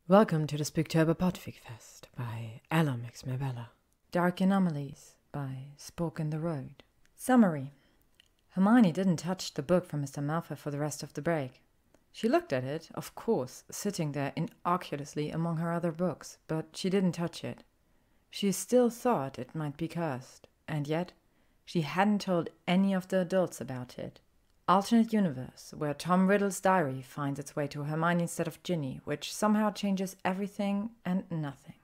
Welcome to the Spooktober Podfic Fest by Ella Mix Me Bella. Dark Anomalies by Spook in the Road. Summary. Hermione didn't touch the book from Mr. Malfoy for the rest of the break. She looked at it, of course, sitting there innocuously among her other books, but she didn't touch it. She still thought it might be cursed, and yet she hadn't told any of the adults about it. Alternate universe, where Tom Riddle's diary finds its way to Hermione instead of Ginny, which somehow changes everything and nothing.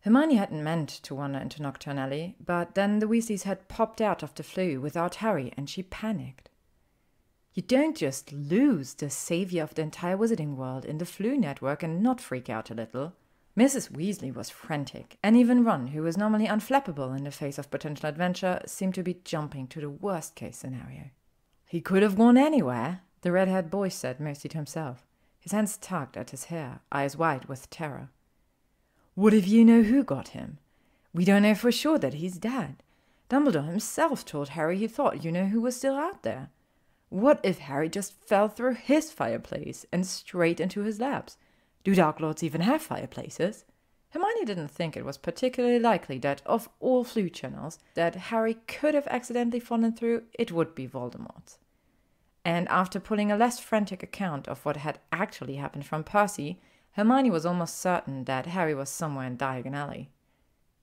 Hermione hadn't meant to wander into Nocturnally, but then the Weasleys had popped out of the flue without Harry, and she panicked. You don't just lose the savior of the entire wizarding world in the flue network and not freak out a little. Mrs. Weasley was frantic, and even Ron, who was normally unflappable in the face of potential adventure, seemed to be jumping to the worst-case scenario. He could have gone anywhere, the red-haired boy said, mostly to himself, his hands tugged at his hair, eyes wide with terror. What if you know who got him? We don't know for sure that he's dead. Dumbledore himself told Harry he thought you know who was still out there. What if Harry just fell through his fireplace and straight into his laps? Do Dark Lords even have fireplaces? Hermione didn't think it was particularly likely that of all flue channels that Harry could have accidentally fallen through, it would be Voldemort's. And after pulling a less frantic account of what had actually happened from Percy, Hermione was almost certain that Harry was somewhere in Diagon Alley.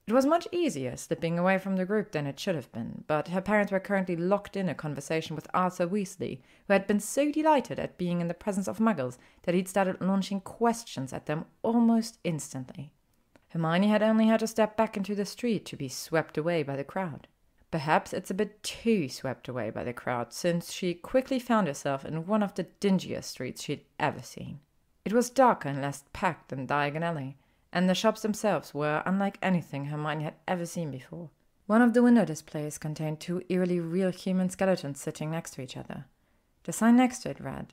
It was much easier slipping away from the group than it should have been, but her parents were currently locked in a conversation with Arthur Weasley, who had been so delighted at being in the presence of Muggles that he'd started launching questions at them almost instantly. Hermione had only had to step back into the street to be swept away by the crowd. Perhaps it's a bit too swept away by the crowd, since she quickly found herself in one of the dingiest streets she'd ever seen. It was darker and less packed than Diagon Alley, and the shops themselves were unlike anything Hermione had ever seen before. One of the window displays contained two eerily real human skeletons sitting next to each other. The sign next to it read,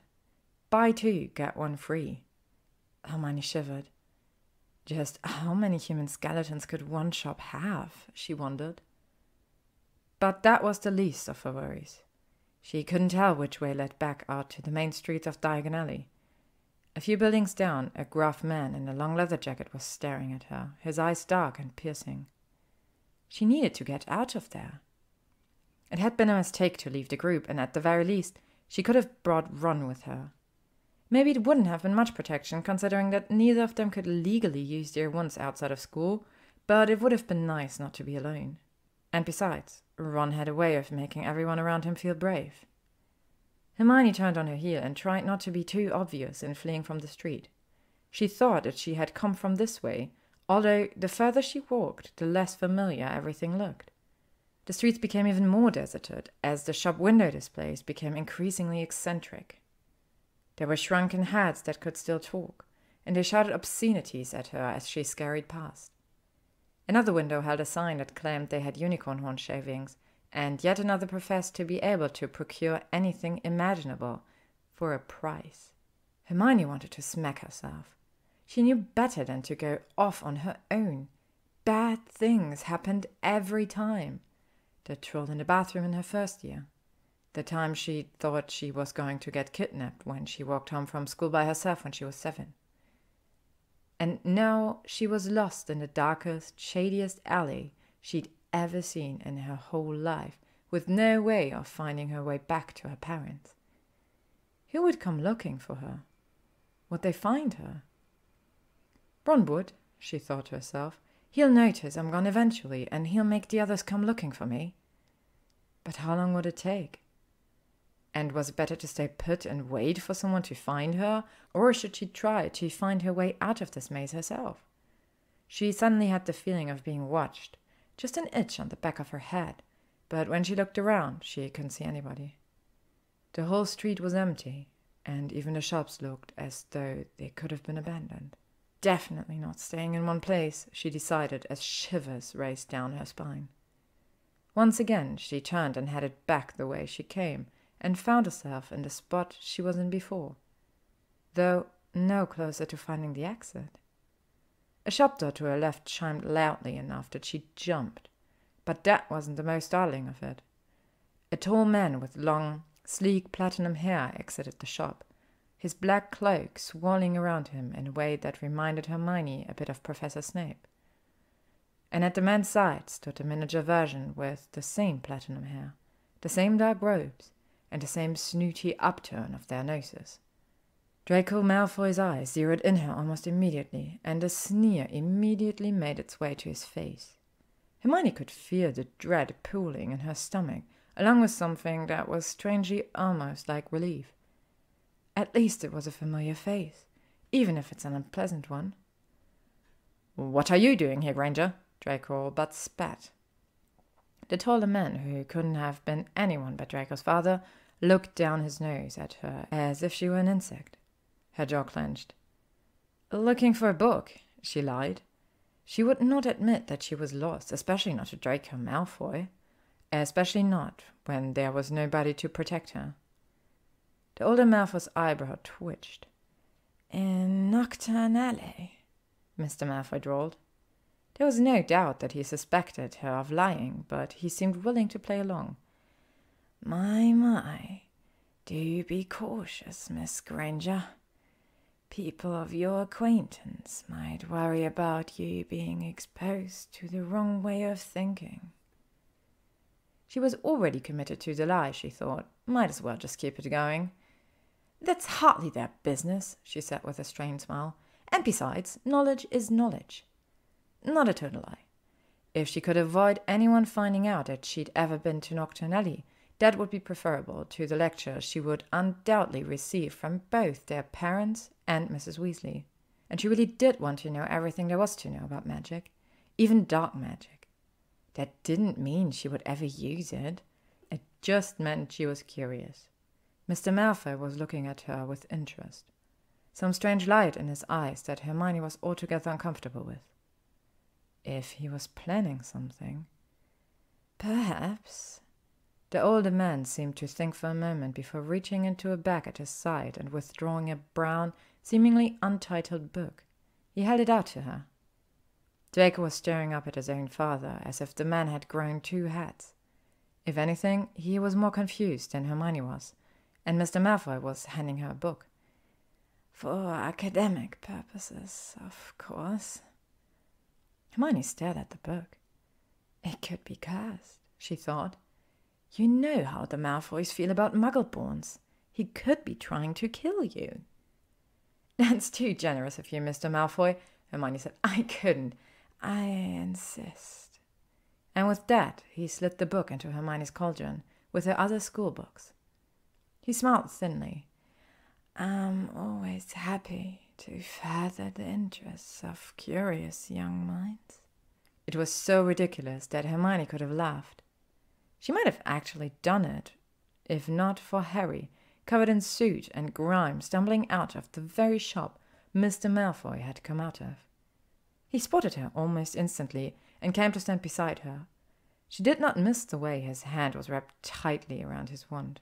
"Buy two, get one free." Hermione shivered. Just how many human skeletons could one shop have, she wondered. But that was the least of her worries. She couldn't tell which way led back out to the main streets of Diagon Alley. A few buildings down, a gruff man in a long leather jacket was staring at her, his eyes dark and piercing. She needed to get out of there. It had been a mistake to leave the group, and at the very least, she could have brought Ron with her. Maybe it wouldn't have been much protection, considering that neither of them could legally use their wands outside of school, but it would have been nice not to be alone. And besides, Ron had a way of making everyone around him feel brave. Hermione turned on her heel and tried not to be too obvious in fleeing from the street. She thought that she had come from this way, although the further she walked, the less familiar everything looked. The streets became even more deserted, as the shop window displays became increasingly eccentric. There were shrunken heads that could still talk, and they shouted obscenities at her as she scurried past. Another window held a sign that claimed they had unicorn horn shavings, and yet another professed to be able to procure anything imaginable for a price. Hermione wanted to smack herself. She knew better than to go off on her own. Bad things happened every time. The troll in the bathroom in her first year. The time she thought she was going to get kidnapped when she walked home from school by herself when she was 7. And now she was lost in the darkest, shadiest alley she'd ever seen in her whole life, with no way of finding her way back to her parents. Who would come looking for her? Would they find her? Ron would, she thought to herself. He'll notice I'm gone eventually, and he'll make the others come looking for me. But how long would it take? And was it better to stay put and wait for someone to find her, or should she try to find her way out of this maze herself? She suddenly had the feeling of being watched, just an itch on the back of her head, but when she looked around, she couldn't see anybody. The whole street was empty, and even the shops looked as though they could have been abandoned. Definitely not staying in one place, she decided as shivers raced down her spine. Once again, she turned and headed back the way she came, and found herself in the spot she was in before, though no closer to finding the exit. A shop door to her left chimed loudly enough that she jumped, but that wasn't the most startling of it. A tall man with long, sleek platinum hair exited the shop, his black cloak swirling around him in a way that reminded Hermione a bit of Professor Snape. And at the man's side stood a miniature version with the same platinum hair, the same dark robes, and the same snooty upturn of their noses. Draco Malfoy's eyes zeroed in her almost immediately, and a sneer immediately made its way to his face. Hermione could feel the dread pooling in her stomach, along with something that was strangely almost like relief. At least it was a familiar face, even if it's an unpleasant one. "What are you doing here, Granger?" Draco but spat. The taller man, who couldn't have been anyone but Draco's father, looked down his nose at her as if she were an insect. Her jaw clenched. "Looking for a book," she lied. She would not admit that she was lost, especially not to Draco Malfoy, especially not when there was nobody to protect her. The older Malfoy's eyebrow twitched. "Innocuously," Mr. Malfoy drawled. There was no doubt that he suspected her of lying, but he seemed willing to play along. My, do be cautious, Miss Granger. People of your acquaintance might worry about you being exposed to the wrong way of thinking." She was already committed to the lie, she thought. Might as well just keep it going. "That's hardly their business," she said with a strained smile. "And besides, knowledge is knowledge." Not a total lie. If she could avoid anyone finding out that she'd ever been to Nocturnally, that would be preferable to the lecture she would undoubtedly receive from both their parents and Mrs. Weasley. And she really did want to know everything there was to know about magic, even dark magic. That didn't mean she would ever use it. It just meant she was curious. Mr. Malfoy was looking at her with interest, some strange light in his eyes that Hermione was altogether uncomfortable with. If he was planning something. Perhaps. The older man seemed to think for a moment before reaching into a bag at his side and withdrawing a brown, seemingly untitled book. He held it out to her. Draco was staring up at his own father, as if the man had grown two heads. If anything, he was more confused than Hermione was, and Mr. Malfoy was handing her a book. "For academic purposes, of course." Hermione stared at the book. It could be cursed, she thought. You know how the Malfoys feel about Muggleborns. He could be trying to kill you. "That's too generous of you, Mr. Malfoy," Hermione said. "I couldn't. I insist." And with that, he slid the book into Hermione's cauldron with her other school books. He smiled thinly. "I'm always happy to further the interests of curious young minds." It was so ridiculous that Hermione could have laughed. She might have actually done it, if not for Harry, covered in soot and grime, stumbling out of the very shop Mr. Malfoy had come out of. He spotted her almost instantly and came to stand beside her. She did not miss the way his hand was wrapped tightly around his wand.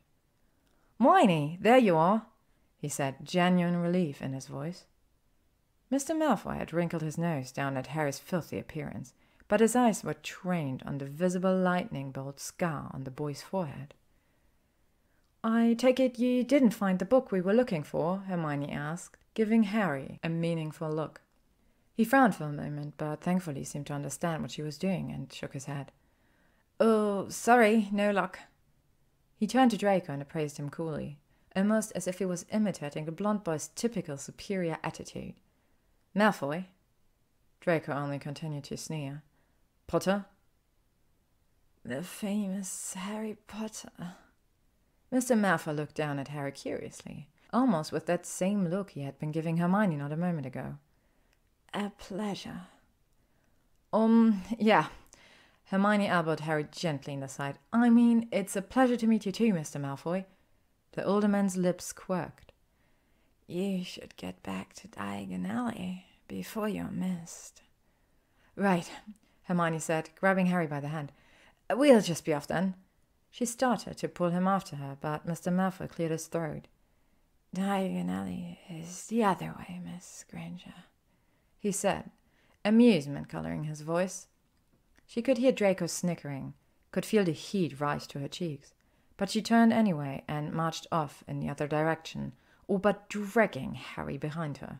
"Hermione, there you are," he said, genuine relief in his voice. Mr. Malfoy had wrinkled his nose down at Harry's filthy appearance, but his eyes were trained on the visible lightning bolt scar on the boy's forehead. "I take it you didn't find the book we were looking for?" Hermione asked, giving Harry a meaningful look. He frowned for a moment, but thankfully seemed to understand what she was doing and shook his head. "Oh, sorry, no luck." He turned to Draco and appraised him coolly, almost as if he was imitating the blonde boy's typical superior attitude. "Malfoy?" Draco only continued to sneer. "Potter?" "The famous Harry Potter." Mr. Malfoy looked down at Harry curiously, almost with that same look he had been giving Hermione not a moment ago. "A pleasure." Yeah." Hermione elbowed Harry gently in the side. "I mean, it's a pleasure to meet you too, Mr. Malfoy." The older man's lips quirked. "You should get back to Diagon Alley before you're missed." "Right," Hermione said, grabbing Harry by the hand. "We'll just be off then." She started to pull him after her, but Mr. Malfoy cleared his throat. "Diagon Alley is the other way, Miss Granger," he said, amusement coloring his voice. She could hear Draco snickering, could feel the heat rise to her cheeks, but she turned anyway and marched off in the other direction, all but dragging Harry behind her.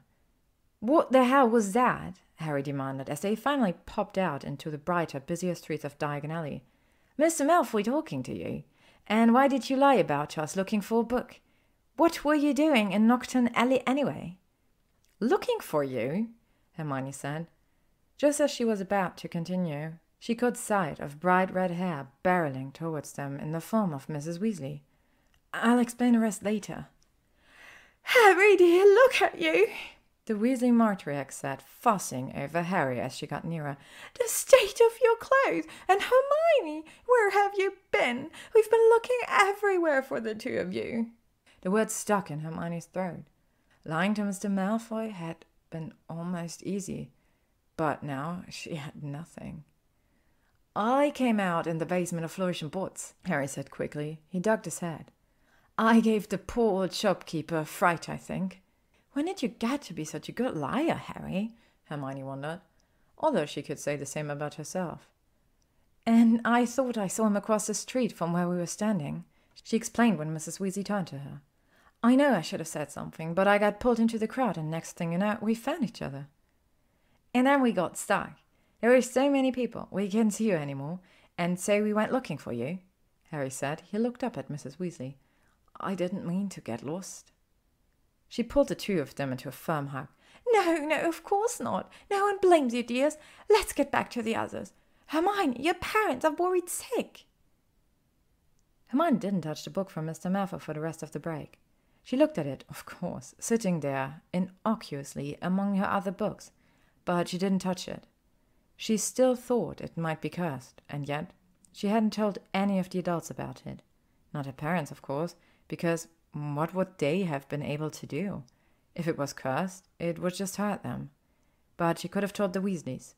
"What the hell was that?" Harry demanded as they finally popped out into the brighter, busier streets of Diagon Alley. "Mr. Malfoy talking to you? And why did you lie about us looking for a book? What were you doing in Nocturne Alley anyway?" "Looking for you?" Hermione said. Just as she was about to continue, she caught sight of bright red hair barreling towards them in the form of Mrs. Weasley. "I'll explain the rest later." "Harry, dear, look at you!" the Weasley matriarch said, fussing over Harry as she got nearer. "The state of your clothes! And Hermione, where have you been? We've been looking everywhere for the two of you." The words stuck in Hermione's throat. Lying to Mr. Malfoy had been almost easy, but now she had nothing. "I came out in the basement of Flourish and Bots," Harry said quickly. He ducked his head. "I gave the poor old shopkeeper a fright, I think." "When did you get to be such a good liar, Harry?" Hermione wondered, although she could say the same about herself. "And I thought I saw him across the street from where we were standing," she explained when Mrs. Weasley turned to her. "I know I should have said something, but I got pulled into the crowd, and next thing you know, we found each other. And then we got stuck. There were so many people, we couldn't see you anymore, and so we went looking for you," Harry said. He looked up at Mrs. Weasley. "I didn't mean to get lost." She pulled the two of them into a firm hug. No, of course not. No one blames you, dears. Let's get back to the others. Hermione, your parents are worried sick." Hermione didn't touch the book from Mr. Malfoy for the rest of the break. She looked at it, of course, sitting there innocuously among her other books, but she didn't touch it. She still thought it might be cursed, and yet she hadn't told any of the adults about it. Not her parents, of course, because what would they have been able to do? If it was cursed, it would just hurt them. But she could have told the Weasleys.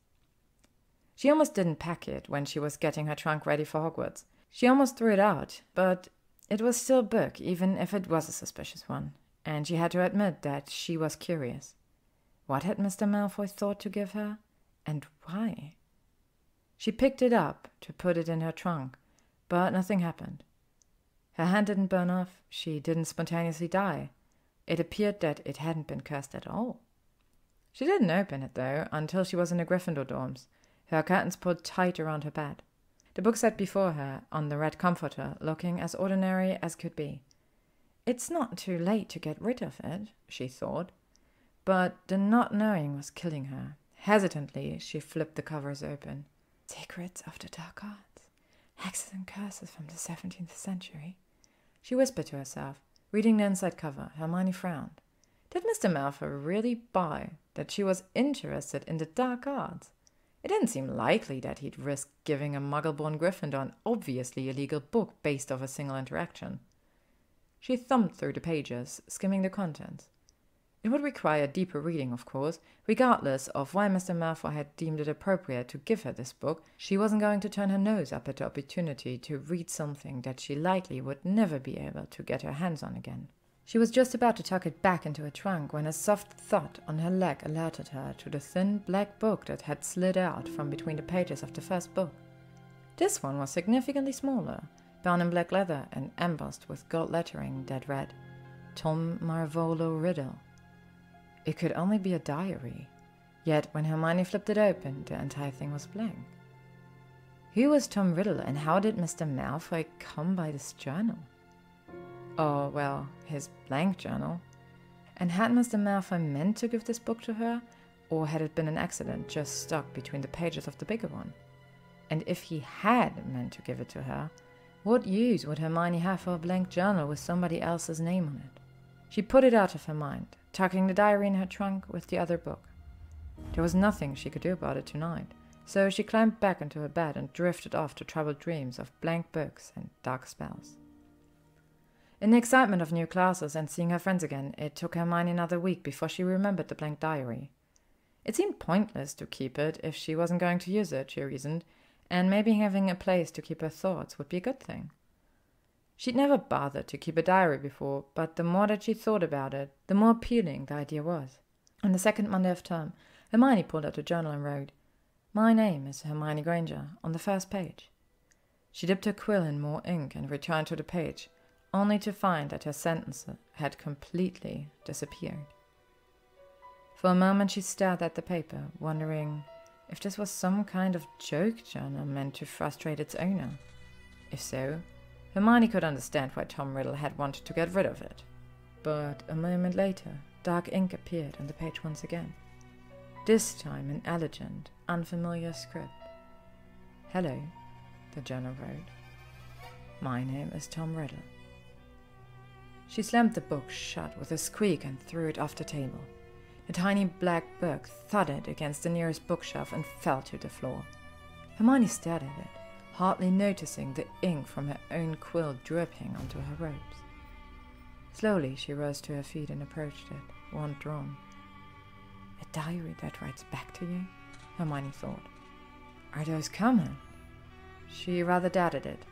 She almost didn't pack it when she was getting her trunk ready for Hogwarts. She almost threw it out, but it was still a book, even if it was a suspicious one, and she had to admit that she was curious. What had Mr. Malfoy thought to give her, and why? She picked it up to put it in her trunk, but nothing happened. Her hand didn't burn off, she didn't spontaneously die. It appeared that it hadn't been cursed at all. She didn't open it, though, until she was in the Gryffindor dorms, her curtains pulled tight around her bed. The book sat before her, on the red comforter, looking as ordinary as could be. It's not too late to get rid of it, she thought, but the not knowing was killing her. Hesitantly, she flipped the covers open. Secrets of the Dark Arts. Hexes and curses from the 17th century. She whispered to herself. Reading the inside cover, Hermione frowned. Did Mr. Malfoy really buy that she was interested in the dark arts? It didn't seem likely that he'd risk giving a muggle-born Gryffindor an obviously illegal book based off a single interaction. She thumbed through the pages, skimming the contents. It would require deeper reading, of course. Regardless of why Mr. Malfoy had deemed it appropriate to give her this book, she wasn't going to turn her nose up at the opportunity to read something that she likely would never be able to get her hands on again. She was just about to tuck it back into her trunk when a soft thud on her leg alerted her to the thin black book that had slid out from between the pages of the first book. This one was significantly smaller, bound in black leather and embossed with gold lettering that read, Tom Riddle. It could only be a diary, yet when Hermione flipped it open, the entire thing was blank. Who was Tom Riddle, and how did Mr. Malfoy come by this journal? Oh, well, his blank journal. And had Mr. Malfoy meant to give this book to her, or had it been an accident just stuck between the pages of the bigger one? And if he had meant to give it to her, what use would Hermione have for a blank journal with somebody else's name on it? She put it out of her mind, tucking the diary in her trunk with the other book. There was nothing she could do about it tonight, so she climbed back into her bed and drifted off to troubled dreams of blank books and dark spells. In the excitement of new classes and seeing her friends again, it took Hermione another week before she remembered the blank diary. It seemed pointless to keep it if she wasn't going to use it, she reasoned, and maybe having a place to keep her thoughts would be a good thing. She'd never bothered to keep a diary before, but the more that she thought about it, the more appealing the idea was. On the second Monday of term, Hermione pulled out a journal and wrote, "My name is Hermione Granger," on the first page. She dipped her quill in more ink and returned to the page, only to find that her sentence had completely disappeared. For a moment she stared at the paper, wondering if this was some kind of joke journal meant to frustrate its owner. If so, Hermione could understand why Tom Riddle had wanted to get rid of it. But a moment later, dark ink appeared on the page once again. This time in elegant, unfamiliar script. "Hello," the journal wrote. "My name is Tom Riddle." She slammed the book shut with a squeak and threw it off the table. A tiny black book thudded against the nearest bookshelf and fell to the floor. Hermione stared at it, hardly noticing the ink from her own quill dripping onto her robes. Slowly she rose to her feet and approached it, wand drawn. "A diary that writes back to you?" Hermione thought. "Are those common?" She rather doubted it,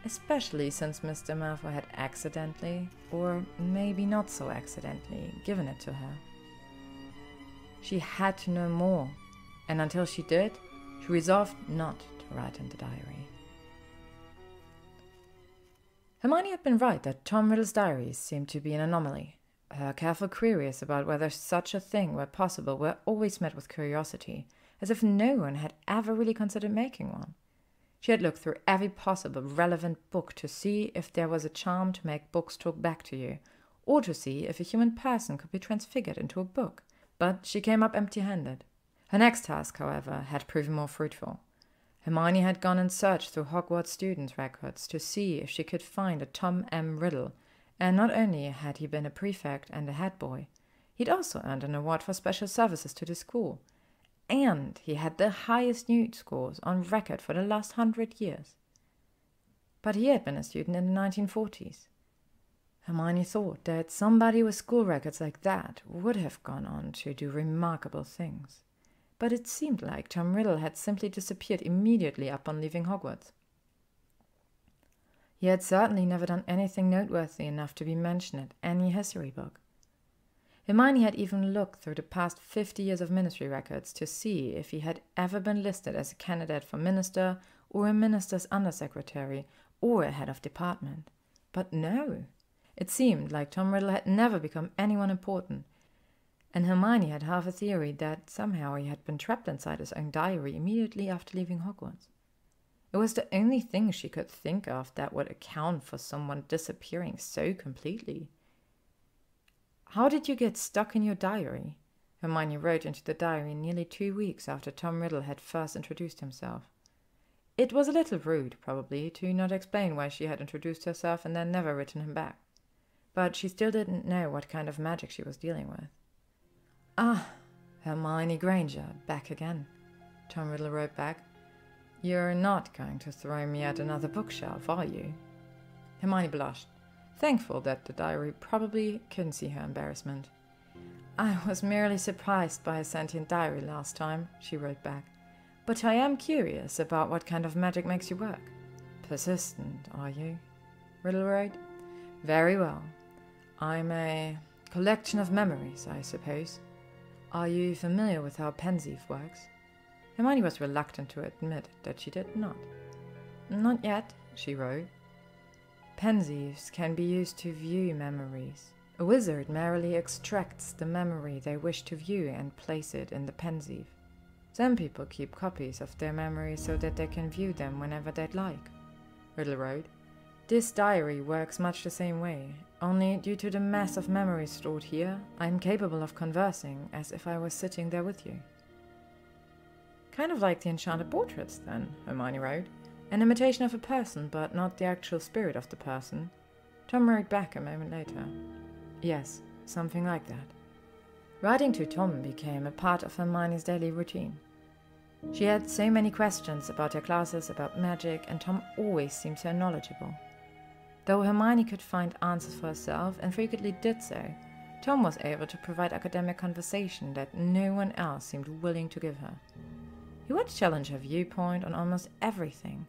especially since Mr. Malfoy had accidentally, or maybe not so accidentally, given it to her. She had to know more, and until she did, she resolved not to write in the diary. Hermione had been right that Tom Riddle's diaries seemed to be an anomaly. Her careful queries about whether such a thing were possible were always met with curiosity, as if no one had ever really considered making one. She had looked through every possible relevant book to see if there was a charm to make books talk back to you, or to see if a human person could be transfigured into a book, but she came up empty-handed. Her next task, however, had proven more fruitful. Hermione had gone and searched through Hogwarts students' records to see if she could find a Tom M. Riddle, and not only had he been a prefect and a head boy, he'd also earned an award for special services to the school, and he had the highest NEWT scores on record for the last 100 years. But he had been a student in the 1940s. Hermione thought that somebody with school records like that would have gone on to do remarkable things. But it seemed like Tom Riddle had simply disappeared immediately upon leaving Hogwarts. He had certainly never done anything noteworthy enough to be mentioned in any history book. Hermione had even looked through the past 50 years of ministry records to see if he had ever been listed as a candidate for minister or a minister's undersecretary or a head of department. But no, it seemed like Tom Riddle had never become anyone important, and Hermione had half a theory that somehow he had been trapped inside his own diary immediately after leaving Hogwarts. It was the only thing she could think of that would account for someone disappearing so completely. "How did you get stuck in your diary?" Hermione wrote into the diary nearly 2 weeks after Tom Riddle had first introduced himself. It was a little rude, probably, to not explain why she had introduced herself and then never written him back. But she still didn't know what kind of magic she was dealing with. "Ah, Hermione Granger, back again," Tom Riddle wrote back. "You're not going to throw me at another bookshelf, are you?" Hermione blushed, thankful that the diary probably couldn't see her embarrassment. "I was merely surprised by a sentient diary last time," she wrote back. "But I am curious about what kind of magic makes you work." "Persistent, are you?" Riddle wrote. "Very well. I'm a collection of memories, I suppose. Are you familiar with how pensieve works?" Hermione was reluctant to admit that she did not. "Not yet," she wrote. "Pensieves can be used to view memories. A wizard merely extracts the memory they wish to view and place it in the pensieve. Some people keep copies of their memories so that they can view them whenever they'd like," Riddle wrote. "This diary works much the same way, only due to the mass of memories stored here, I'm capable of conversing as if I was sitting there with you." "Kind of like the enchanted portraits, then," Hermione wrote. "An imitation of a person, but not the actual spirit of the person." Tom wrote back a moment later. "Yes, something like that." Writing to Tom became a part of Hermione's daily routine. She had so many questions about her classes, about magic, and Tom always seemed so knowledgeable. Though Hermione could find answers for herself, and frequently did so, Tom was able to provide academic conversation that no one else seemed willing to give her. He would challenge her viewpoint on almost everything,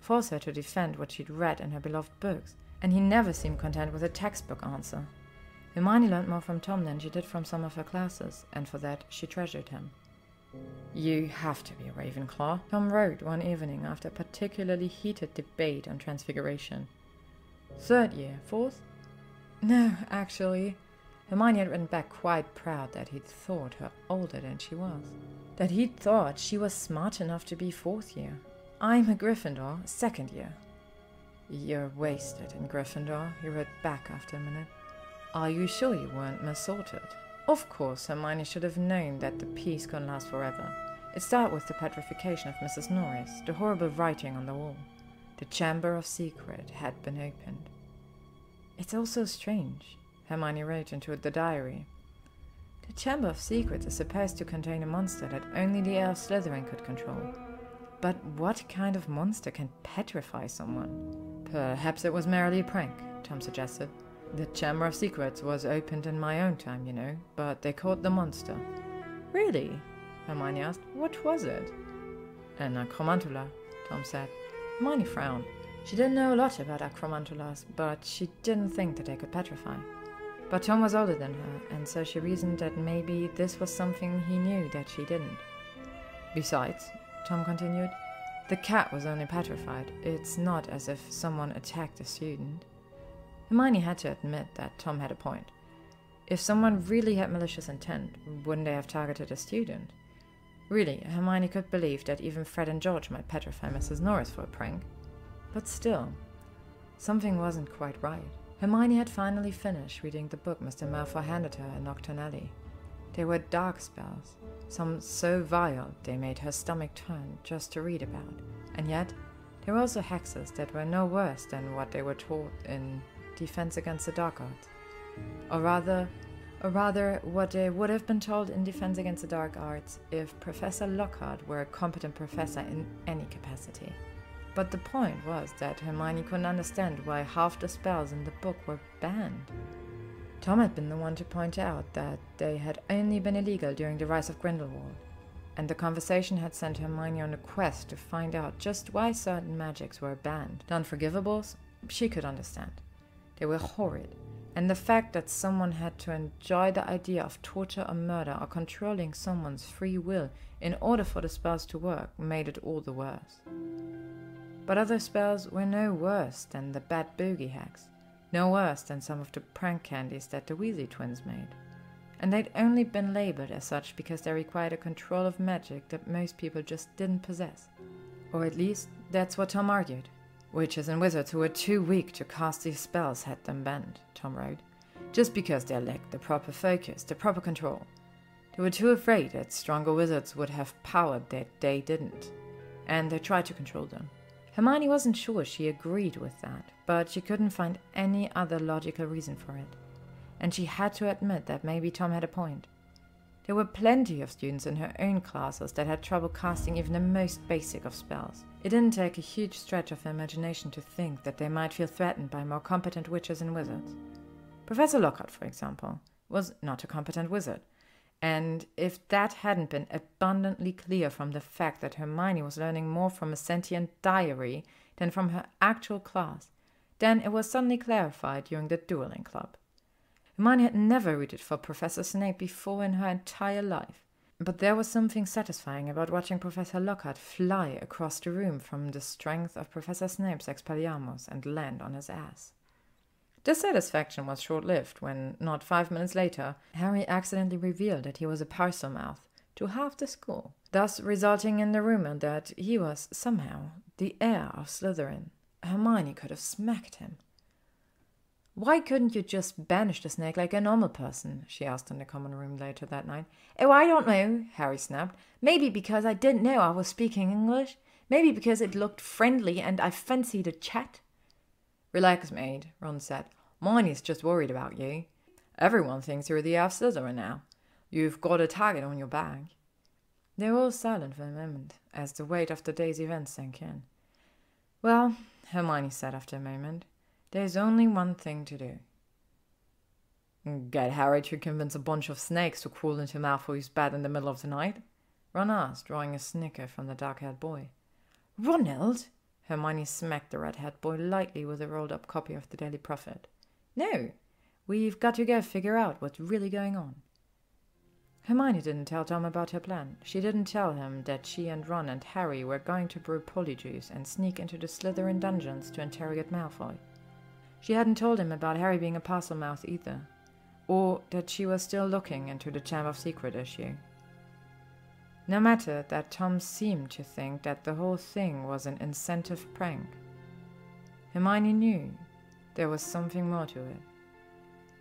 force her to defend what she'd read in her beloved books, and he never seemed content with a textbook answer. Hermione learned more from Tom than she did from some of her classes, and for that she treasured him. "You have to be a Ravenclaw," Tom wrote one evening after a particularly heated debate on transfiguration. 3rd year, 4th? No, actually. Hermione had written back quite proud that he'd thought her older than she was. That he'd thought she was smart enough to be 4th year. I'm a Gryffindor, 2nd year. You're wasted in Gryffindor, he wrote back after a minute. Are you sure you weren't missorted? Of course, Hermione should have known that the peace couldn't last forever. It started with the petrification of Mrs. Norris, the horrible writing on the wall. The Chamber of Secret had been opened. It's all so strange, Hermione wrote into the diary. The Chamber of Secrets is supposed to contain a monster that only the heir of Slytherin could control. But what kind of monster can petrify someone? Perhaps it was merely a prank, Tom suggested. The Chamber of Secrets was opened in my own time, you know, but they caught the monster. Really? Hermione asked. What was it? An acromantula, Tom said. Hermione frowned. She didn't know a lot about acromantulas, but she didn't think that they could petrify. But Tom was older than her, and so she reasoned that maybe this was something he knew that she didn't. Besides, Tom continued, the cat was only petrified. It's not as if someone attacked a student. Hermione had to admit that Tom had a point. If someone really had malicious intent, wouldn't they have targeted a student? Really, Hermione could believe that even Fred and George might petrify Mrs. Norris for a prank. But still, something wasn't quite right. Hermione had finally finished reading the book Mr. Malfoy handed her in Nocturnally. They were dark spells, some so vile they made her stomach turn just to read about. And yet, there were also hexes that were no worse than what they were taught in Defense Against the Dark Arts. Or rather, what they would have been told in Defense Against the Dark Arts if Professor Lockhart were a competent professor in any capacity. But the point was that Hermione couldn't understand why half the spells in the book were banned. Tom had been the one to point out that they had only been illegal during the rise of Grindelwald, and the conversation had sent Hermione on a quest to find out just why certain magics were banned. The unforgivables, she could understand. They were horrid, and the fact that someone had to enjoy the idea of torture or murder or controlling someone's free will in order for the spells to work made it all the worse. But other spells were no worse than the bad bogey hacks, no worse than some of the prank candies that the Weasley twins made. And they'd only been labeled as such because they required a control of magic that most people just didn't possess. Or at least, that's what Tom argued. Witches and wizards who were too weak to cast these spells had them banned, Tom wrote, just because they lacked the proper focus, the proper control. They were too afraid that stronger wizards would have power that they didn't, and they tried to control them. Hermione wasn't sure she agreed with that, but she couldn't find any other logical reason for it. And she had to admit that maybe Tom had a point. There were plenty of students in her own classes that had trouble casting even the most basic of spells. It didn't take a huge stretch of imagination to think that they might feel threatened by more competent witches and wizards. Professor Lockhart, for example, was not a competent wizard. And if that hadn't been abundantly clear from the fact that Hermione was learning more from a sentient diary than from her actual class, then it was suddenly clarified during the dueling club. Hermione had never rooted for Professor Snape before in her entire life, but there was something satisfying about watching Professor Lockhart fly across the room from the strength of Professor Snape's Expelliarmus and land on his ass. This satisfaction was short-lived when, not 5 minutes later, Harry accidentally revealed that he was a Parselmouth to half the school, thus resulting in the rumor that he was, somehow, the heir of Slytherin. Hermione could have smacked him. "Why couldn't you just banish the snake like a normal person?" she asked in the common room later that night. "Oh, I don't know," Harry snapped. "Maybe because I didn't know I was speaking English. Maybe because it looked friendly and I fancied a chat." "Relax, maid," Ron said. "Hermione's just worried about you. Everyone thinks you're the heir of Slytherin now. You've got a target on your back." They were all silent for a moment, as the weight of the day's events sank in. "Well," Hermione said after a moment, "there's only one thing to do." "Get Harry to convince a bunch of snakes to crawl into Malfoy's bed in the middle of the night?" Ron asked, drawing a snicker from the dark-haired boy. "Ronald!" Hermione smacked the red-haired boy lightly with a rolled-up copy of the Daily Prophet. "No, we've got to go figure out what's really going on." Hermione didn't tell Tom about her plan. She didn't tell him that she and Ron and Harry were going to brew polyjuice and sneak into the Slytherin dungeons to interrogate Malfoy. She hadn't told him about Harry being a parcel mouth either, or that she was still looking into the Chamber of Secret issue. No matter that Tom seemed to think that the whole thing was an incentive prank, Hermione knew there was something more to it.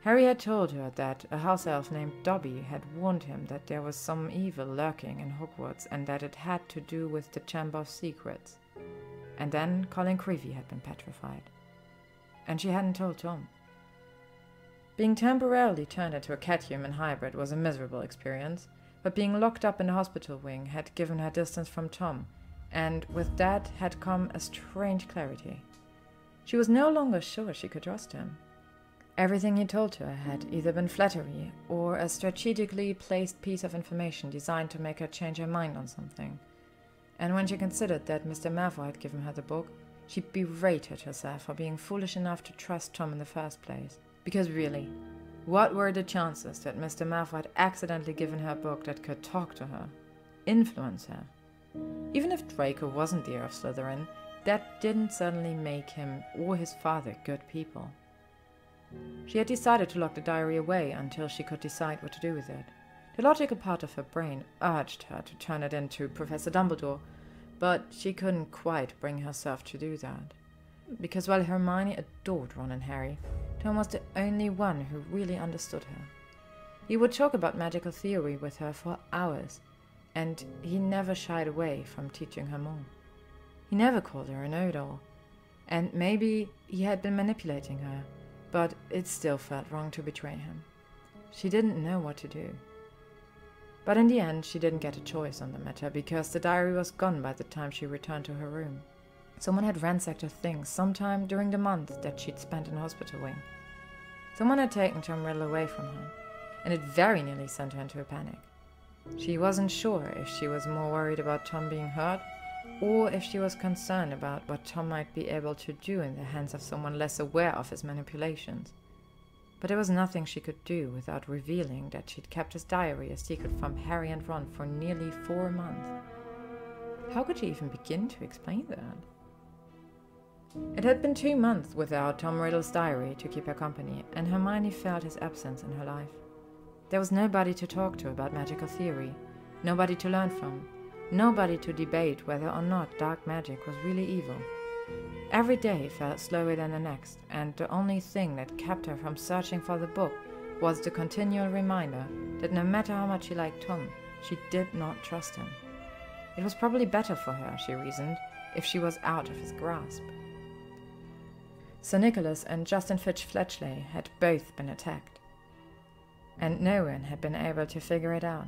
Harry had told her that a house elf named Dobby had warned him that there was some evil lurking in Hogwarts and that it had to do with the Chamber of Secrets. And then Colin Creevey had been petrified. And she hadn't told Tom. Being temporarily turned into a cat-human hybrid was a miserable experience, but being locked up in the hospital wing had given her distance from Tom, and with that had come a strange clarity. She was no longer sure she could trust him. Everything he told her had either been flattery or a strategically placed piece of information designed to make her change her mind on something. And when she considered that Mr. Malfoy had given her the book, she berated herself for being foolish enough to trust Tom in the first place. Because really, what were the chances that Mr. Malfoy had accidentally given her a book that could talk to her, influence her? Even if Draco wasn't the heir of Slytherin, that didn't suddenly make him or his father good people. She had decided to lock the diary away until she could decide what to do with it. The logical part of her brain urged her to turn it into Professor Dumbledore, but she couldn't quite bring herself to do that. Because while Hermione adored Ron and Harry, Tom was the only one who really understood her. He would talk about magical theory with her for hours, and he never shied away from teaching her more. He never called her a know-it-all, and maybe he had been manipulating her, but it still felt wrong to betray him. She didn't know what to do. But in the end, she didn't get a choice on the matter, because the diary was gone by the time she returned to her room. Someone had ransacked her things sometime during the month that she'd spent in the hospital wing. Someone had taken Tom Riddle away from her, and it very nearly sent her into a panic. She wasn't sure if she was more worried about Tom being hurt, or if she was concerned about what Tom might be able to do in the hands of someone less aware of his manipulations. But there was nothing she could do without revealing that she'd kept his diary a secret from Harry and Ron for nearly 4 months. How could she even begin to explain that? It had been 2 months without Tom Riddle's diary to keep her company, and Hermione felt his absence in her life. There was nobody to talk to about magical theory, nobody to learn from, nobody to debate whether or not dark magic was really evil. Every day felt slower than the next, and the only thing that kept her from searching for the book was the continual reminder that no matter how much she liked Tom, she did not trust him. It was probably better for her, she reasoned, if she was out of his grasp. Sir Nicholas and Justin Fitch-Fletchley had both been attacked, and no one had been able to figure it out.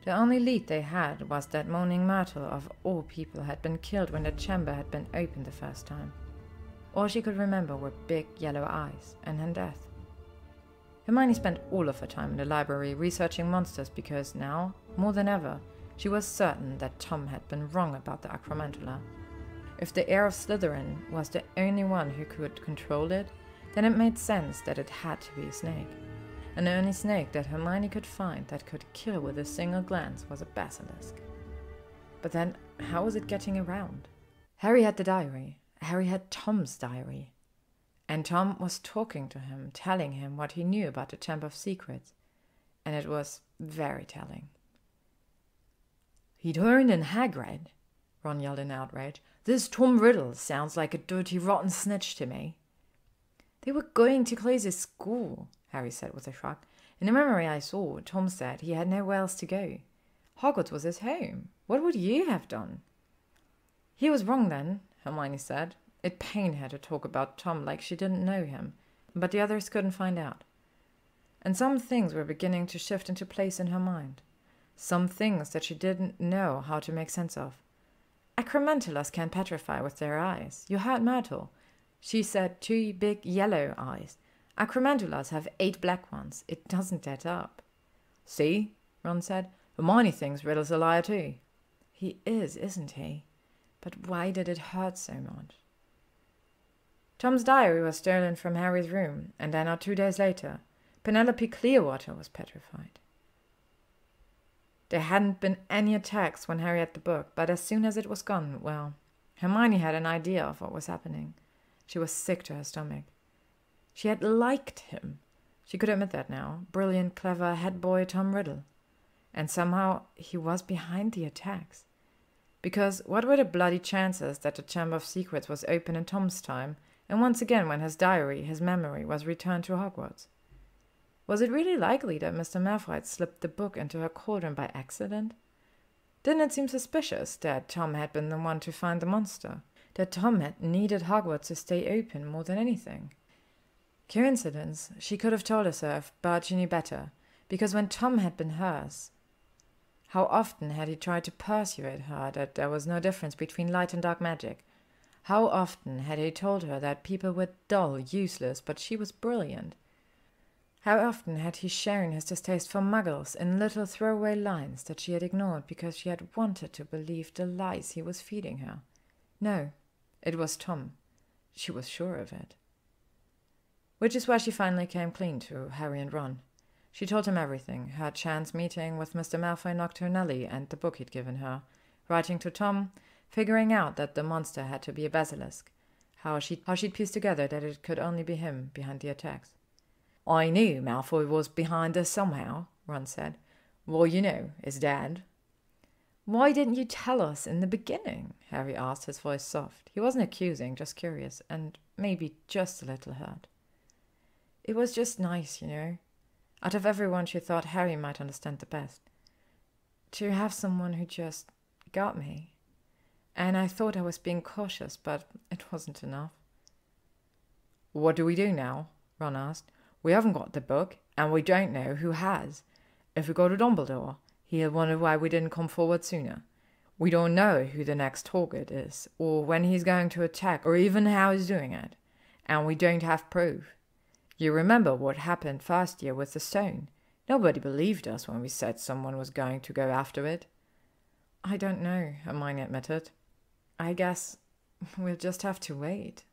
The only lead they had was that Moaning Myrtle of all people had been killed when the chamber had been opened the first time. All she could remember were big yellow eyes and her death. Hermione spent all of her time in the library researching monsters because now, more than ever, she was certain that Tom had been wrong about the Acromantula. If the heir of Slytherin was the only one who could control it, then it made sense that it had to be a snake. And the only snake that Hermione could find that could kill with a single glance was a basilisk. But then, how was it getting around? Harry had the diary. Harry had Tom's diary. And Tom was talking to him, telling him what he knew about the Chamber of Secrets. And it was very telling. "He turned in Hagrid," Ron yelled in outrage. "This Tom Riddle sounds like a dirty, rotten snitch to me." "They were going to close his school," Harry said with a shrug. "In the memory I saw, Tom said he had nowhere else to go. Hogwarts was his home. What would you have done?" "He was wrong then," Hermione said. It pained her to talk about Tom like she didn't know him, but the others couldn't find out. And some things were beginning to shift into place in her mind. Some things that she didn't know how to make sense of. Acromantulas can petrify with their eyes. You heard Myrtle. She said 2 big yellow eyes. Acromantulas have 8 black ones. It doesn't add up. "See," Ron said. "Hermione thinks Riddle's a liar too." "He is, isn't he? But why did it hurt so much?" Tom's diary was stolen from Harry's room, and then 2 days later, Penelope Clearwater was petrified. There hadn't been any attacks when Harry had the book, but as soon as it was gone, well, Hermione had an idea of what was happening. She was sick to her stomach. She had liked him. She could admit that now. Brilliant, clever head boy Tom Riddle. And somehow he was behind the attacks. Because what were the bloody chances that the Chamber of Secrets was open in Tom's time, and once again when his diary, his memory, was returned to Hogwarts? Was it really likely that Mr. Malfoy had slipped the book into her cauldron by accident? Didn't it seem suspicious that Tom had been the one to find the monster? That Tom had needed Hogwarts to stay open more than anything? Coincidence, she could have told herself, but she knew better, because when Tom had been hers, how often had he tried to persuade her that there was no difference between light and dark magic? How often had he told her that people were dull, useless, but she was brilliant? How often had he shown his distaste for muggles in little throwaway lines that she had ignored because she had wanted to believe the lies he was feeding her? No, it was Tom. She was sure of it. Which is why she finally came clean to Harry and Ron. She told him everything, her chance meeting with Mr. Malfoy nocturnally and the book he'd given her, writing to Tom, figuring out that the monster had to be a basilisk, how she'd pieced together that it could only be him behind the attacks. "I knew Malfoy was behind this somehow," Ron said. "Well, you know, his dad." "Why didn't you tell us in the beginning?" Harry asked, his voice soft. He wasn't accusing, just curious, and maybe just a little hurt. It was just nice, you know. Out of everyone, she thought Harry might understand the best. To have someone who just got me. And I thought I was being cautious, but it wasn't enough. "What do we do now?" Ron asked. "We haven't got the book, and we don't know who has. If we go to Dumbledore, he'll wonder why we didn't come forward sooner. We don't know who the next target is, or when he's going to attack, or even how he's doing it. And we don't have proof. You remember what happened first year with the stone? Nobody believed us when we said someone was going to go after it." "I don't know," Hermione admitted. "I guess we'll just have to wait."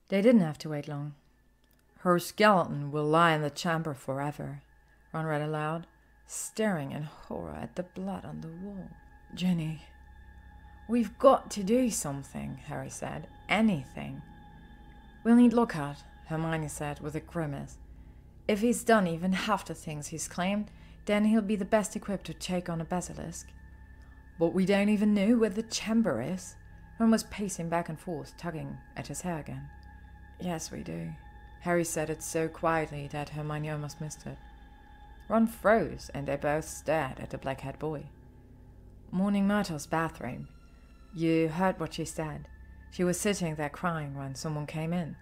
They didn't have to wait long. "Her skeleton will lie in the chamber forever," Ron read aloud, staring in horror at the blood on the wall. "Ginny, we've got to do something," Harry said. "Anything." "We'll need Lockhart," Hermione said with a grimace. "If he's done even half the things he's claimed, then he'll be the best equipped to take on a basilisk." "But we don't even know where the chamber is." Ron was pacing back and forth, tugging at his hair again. "Yes, we do." Harry said it so quietly that Hermione almost missed it. Ron froze, and they both stared at the black-haired boy. "Morning Myrtle's bathroom. You heard what she said. She was sitting there crying when someone came in,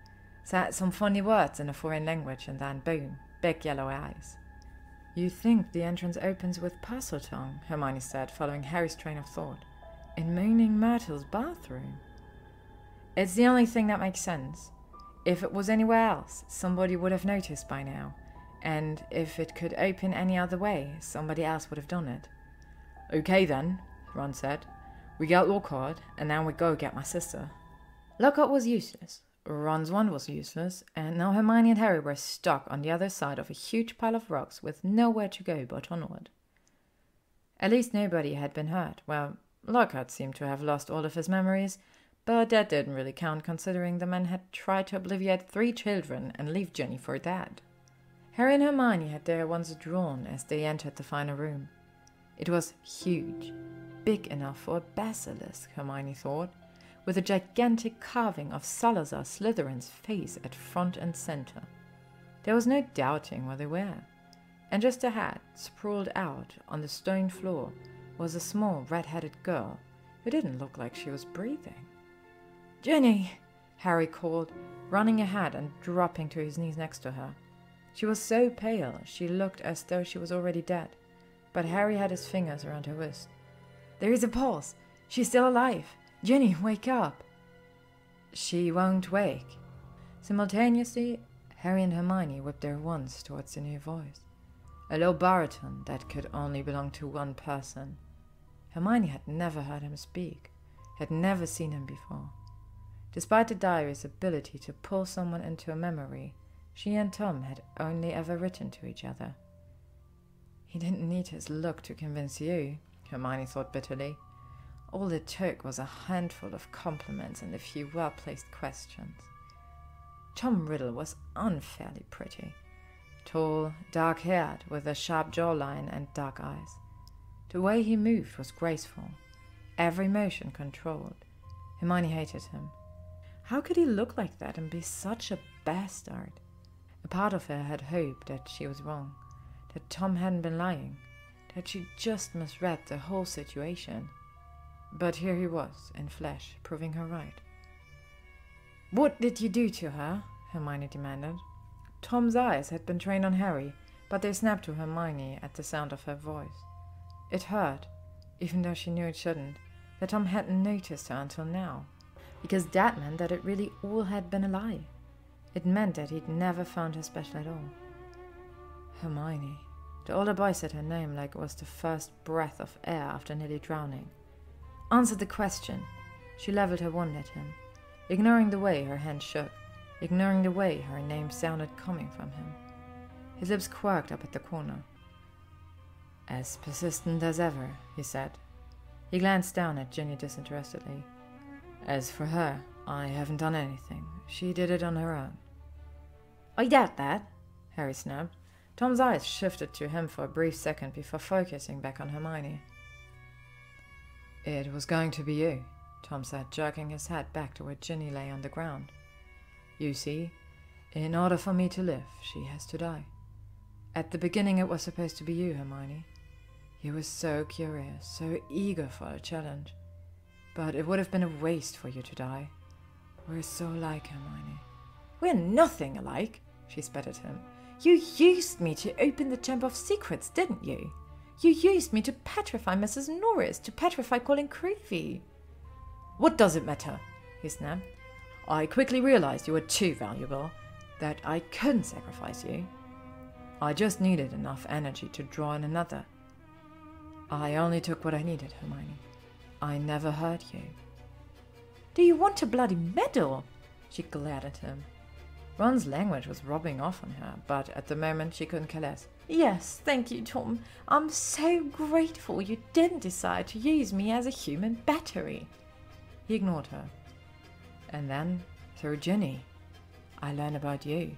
said some funny words in a foreign language, and then boom, big yellow eyes." "You think the entrance opens with Parseltongue," Hermione said, following Harry's train of thought. "In Moaning Myrtle's bathroom?" "It's the only thing that makes sense. If it was anywhere else, somebody would have noticed by now. And if it could open any other way, somebody else would have done it." "Okay then," Ron said. "We get Lockhart, and then we go get my sister." Lockhart was useless. Ron's wand was useless, and now Hermione and Harry were stuck on the other side of a huge pile of rocks with nowhere to go but onward. At least nobody had been hurt. Well, Lockhart seemed to have lost all of his memories, but that didn't really count considering the man had tried to obliviate 3 children and leave Ginny for dead. Harry and Hermione had their wands drawn as they entered the final room. It was huge, big enough for a basilisk, Hermione thought, with a gigantic carving of Salazar Slytherin's face at front and center. There was no doubting what they were, and just ahead, sprawled out on the stone floor, was a small red-headed girl who didn't look like she was breathing. "Ginny!" Harry called, running ahead and dropping to his knees next to her. She was so pale she looked as though she was already dead, but Harry had his fingers around her wrist. "There is a pulse! She's still alive! Ginny, wake up!" "She won't wake." Simultaneously, Harry and Hermione whipped their wands towards the new voice, a low baritone that could only belong to one person. Hermione had never heard him speak, had never seen him before. Despite the diary's ability to pull someone into a memory, she and Tom had only ever written to each other. "He didn't need his look to convince you," Hermione thought bitterly. All it took was a handful of compliments and a few well-placed questions. Tom Riddle was unfairly pretty. Tall, dark-haired, with a sharp jawline and dark eyes. The way he moved was graceful, every motion controlled. Hermione hated him. How could he look like that and be such a bastard? A part of her had hoped that she was wrong, that Tom hadn't been lying, that she just misread the whole situation. But here he was, in flesh, proving her right. "What did you do to her?" Hermione demanded. Tom's eyes had been trained on Harry, but they snapped to Hermione at the sound of her voice. It hurt, even though she knew it shouldn't, that Tom hadn't noticed her until now, because that meant that it really all had been a lie. It meant that he'd never found her special at all. Hermione. The older boy said her name like it was the first breath of air after nearly drowning. Answered the question. She leveled her wand at him, ignoring the way her hand shook, ignoring the way her name sounded coming from him. His lips quirked up at the corner. "As persistent as ever," he said. He glanced down at Ginny disinterestedly. "As for her, I haven't done anything. She did it on her own." "I doubt that," Harry snapped. Tom's eyes shifted to him for a brief second before focusing back on Hermione. "It was going to be you," Tom said, jerking his head back to where Ginny lay on the ground. "You see, in order for me to live, she has to die. At the beginning it was supposed to be you, Hermione. You were so curious, so eager for a challenge. But it would have been a waste for you to die. We're so alike, Hermione." "We're nothing alike," she spat at him. "You used me to open the Chamber of Secrets, didn't you? You used me to petrify Mrs. Norris, to petrify Colin Creevy." "What does it matter?" he snapped. "I quickly realized you were too valuable, that I couldn't sacrifice you. I just needed enough energy to draw in another. I only took what I needed, Hermione. I never hurt you." "Do you want a bloody medal?" She glared at him. Ron's language was rubbing off on her, but at the moment she couldn't care less. "Yes, thank you, Tom. I'm so grateful you didn't decide to use me as a human battery." He ignored her. "And then, through Ginny, I learned about you,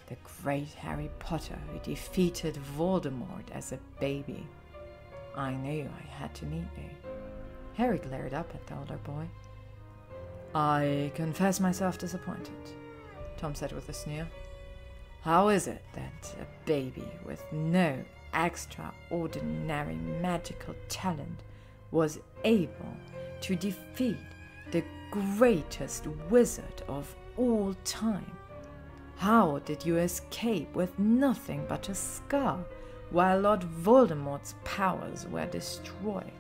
the great Harry Potter who defeated Voldemort as a baby. I knew I had to meet you." Harry glared up at the older boy. "I confess myself disappointed," Tom said with a sneer. "How is it that a baby with no extraordinary magical talent was able to defeat the greatest wizard of all time? How did you escape with nothing but a scar while Lord Voldemort's powers were destroyed?"